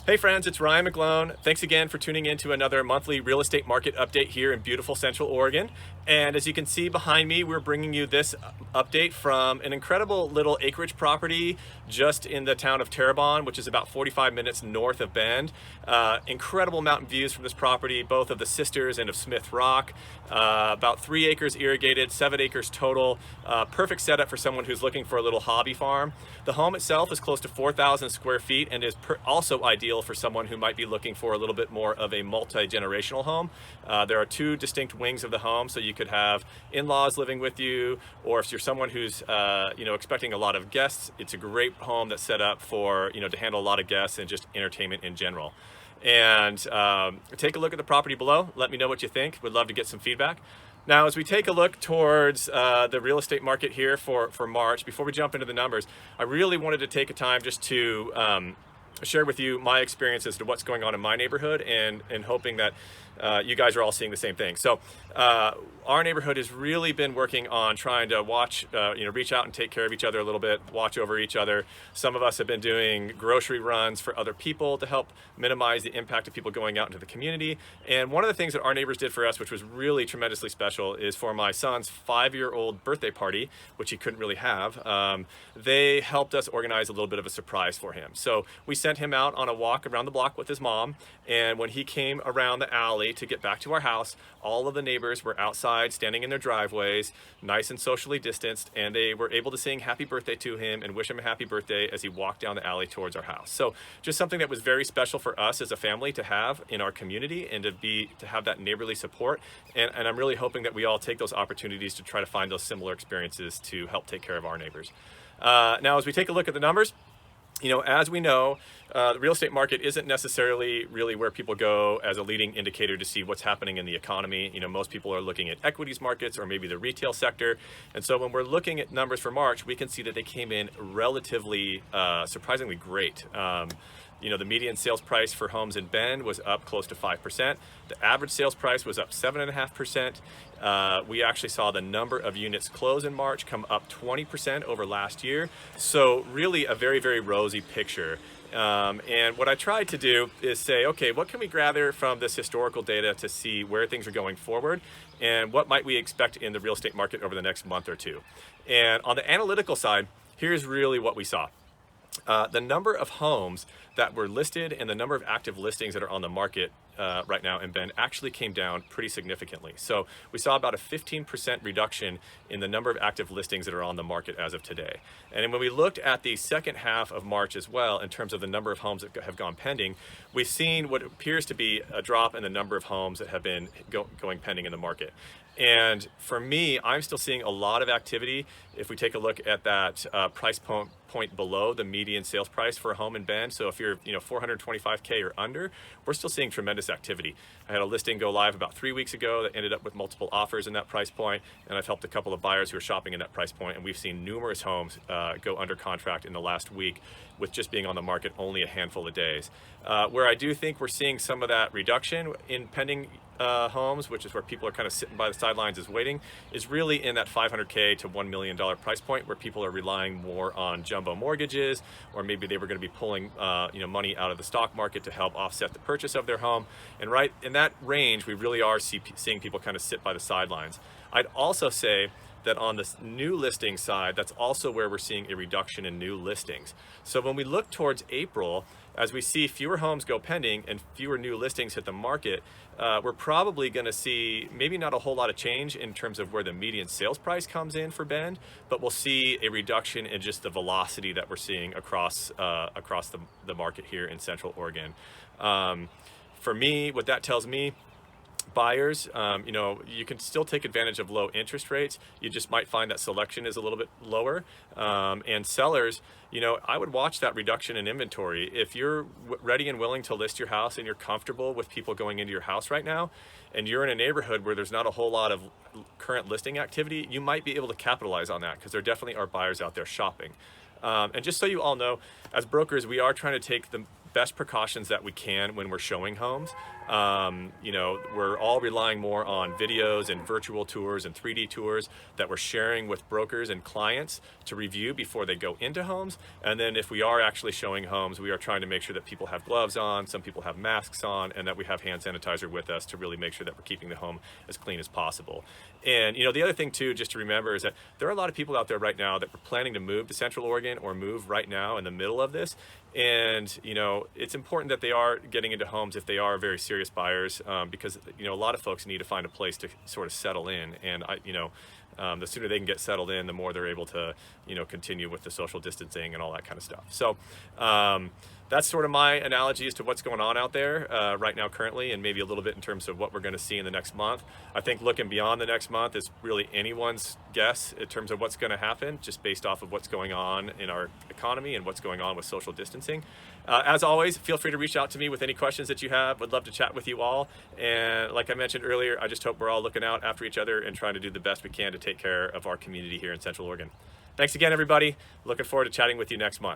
Hey friends, it's Ryan McGlone. Thanks again for tuning in to another monthly real estate market update here in beautiful Central Oregon. And as you can see behind me, we're bringing you this update from an incredible little acreage property just in the town of Terrebonne, which is about 45 minutes north of Bend. Incredible mountain views from this property, both of the Sisters and of Smith Rock. About 3 acres irrigated, 7 acres total. Perfect setup for someone who's looking for a little hobby farm. The home itself is close to 4,000 square feet and is also ideal for someone who might be looking for a little bit more of a multi-generational home. There are 2 distinct wings of the home, so you could have in-laws living with you, or if you're someone who's expecting a lot of guests, it's a great home that's set up for to handle a lot of guests and just entertainment in general. And take a look at the property below. Let me know what you think. Would love to get some feedback. Now, as we take a look towards the real estate market here for March, before we jump into the numbers, I really wanted to take a time just to share with you my experience as to what's going on in my neighborhood, and hoping that you guys are all seeing the same thing. So our neighborhood has really been working on trying to reach out and take care of each other a little bit, watch over each other. Some of us have been doing grocery runs for other people to help minimize the impact of people going out into the community. And one of the things that our neighbors did for us, which was really tremendously special, is for my son's 5-year-old birthday party, which he couldn't really have, they helped us organize a little bit of a surprise for him. So we sent him out on a walk around the block with his mom, and when he came around the alley to get back to our house, all of the neighbors were outside standing in their driveways, nice and socially distanced, and they were able to sing happy birthday to him and wish him a happy birthday as he walked down the alley towards our house. So just something that was very special for us as a family to have in our community, and to have that neighborly support. And I'm really hoping that we all take those opportunities to try to find those similar experiences to help take care of our neighbors. Now, as we take a look at the numbers, as we know, the real estate market isn't necessarily really where people go as a leading indicator to see what's happening in the economy. Most people are looking at equities markets or maybe the retail sector. And so when we're looking at numbers for March, we can see that they came in relatively surprisingly great. The median sales price for homes in Bend was up close to 5%. The average sales price was up 7.5%. We actually saw the number of units close in March come up 20% over last year. So really a very, very rosy picture. And what I tried to do is say, okay, what can we gather from this historical data to see where things are going forward, and what might we expect in the real estate market over the next month or two? And on the analytical side, here's really what we saw. The number of homes that were listed and the number of active listings that are on the market right now in Bend actually came down pretty significantly. So we saw about a 15% reduction in the number of active listings that are on the market as of today. And when we looked at the second half of March as well, in terms of the number of homes that have gone pending, we've seen what appears to be a drop in the number of homes that have been going pending in the market. And for me, I'm still seeing a lot of activity. If we take a look at that price point below the median sales price for a home in Bend, so if you're 425K or under, we're still seeing tremendous activity. I had a listing go live about 3 weeks ago that ended up with multiple offers in that price point, and I've helped a couple of buyers who are shopping in that price point, and we've seen numerous homes go under contract in the last week, with just being on the market only a handful of days. Where I do think we're seeing some of that reduction in pending homes, which is where people are kind of sitting by the sidelines as waiting, is really in that $500K to $1 million price point, where people are relying more on jumbo mortgages, or maybe they were going to be pulling money out of the stock market to help offset the purchase of their home. And right in that range, we really are seeing people kind of sit by the sidelines. I'd also say that on the new listing side, that's also where we're seeing a reduction in new listings. So when we look towards April, as we see fewer homes go pending and fewer new listings hit the market, we're probably going to see maybe not a whole lot of change in terms of where the median sales price comes in for Bend, but we'll see a reduction in just the velocity that we're seeing across the market here in Central Oregon. For me, what that tells me, buyers, you can still take advantage of low interest rates. You just might find that selection is a little bit lower. And sellers, I would watch that reduction in inventory. If you're ready and willing to list your house and you're comfortable with people going into your house right now, and you're in a neighborhood where there's not a whole lot of current listing activity, you might be able to capitalize on that, because there definitely are buyers out there shopping. And just so you all know, as brokers, we are trying to take the best precautions that we can when we're showing homes. You know, we're all relying more on videos and virtual tours and 3D tours that we're sharing with brokers and clients to review before they go into homes. And then if we are actually showing homes, we are trying to make sure that people have gloves on, some people have masks on, and that we have hand sanitizer with us to really make sure that we're keeping the home as clean as possible. And, you know, the other thing too, just to remember, is that there are a lot of people out there right now that are planning to move to Central Oregon or move right now in the middle of this. And, you know, it's important that they are getting into homes if they are very serious buyers, because, you know, a lot of folks need to find a place to sort of settle in. And, the sooner they can get settled in, the more they're able to, you know, continue with the social distancing and all that kind of stuff. So that's sort of my analogy as to what's going on out there right now currently, and maybe a little bit in terms of what we're going to see in the next month. I think looking beyond the next month is really anyone's guess in terms of what's going to happen, just based off of what's going on in our economy and what's going on with social distancing. As always, feel free to reach out to me with any questions that you have. Would love to chat with you all. And like I mentioned earlier, I just hope we're all looking out after each other and trying to do the best we can to take care of our community here in Central Oregon. Thanks again, everybody. Looking forward to chatting with you next month.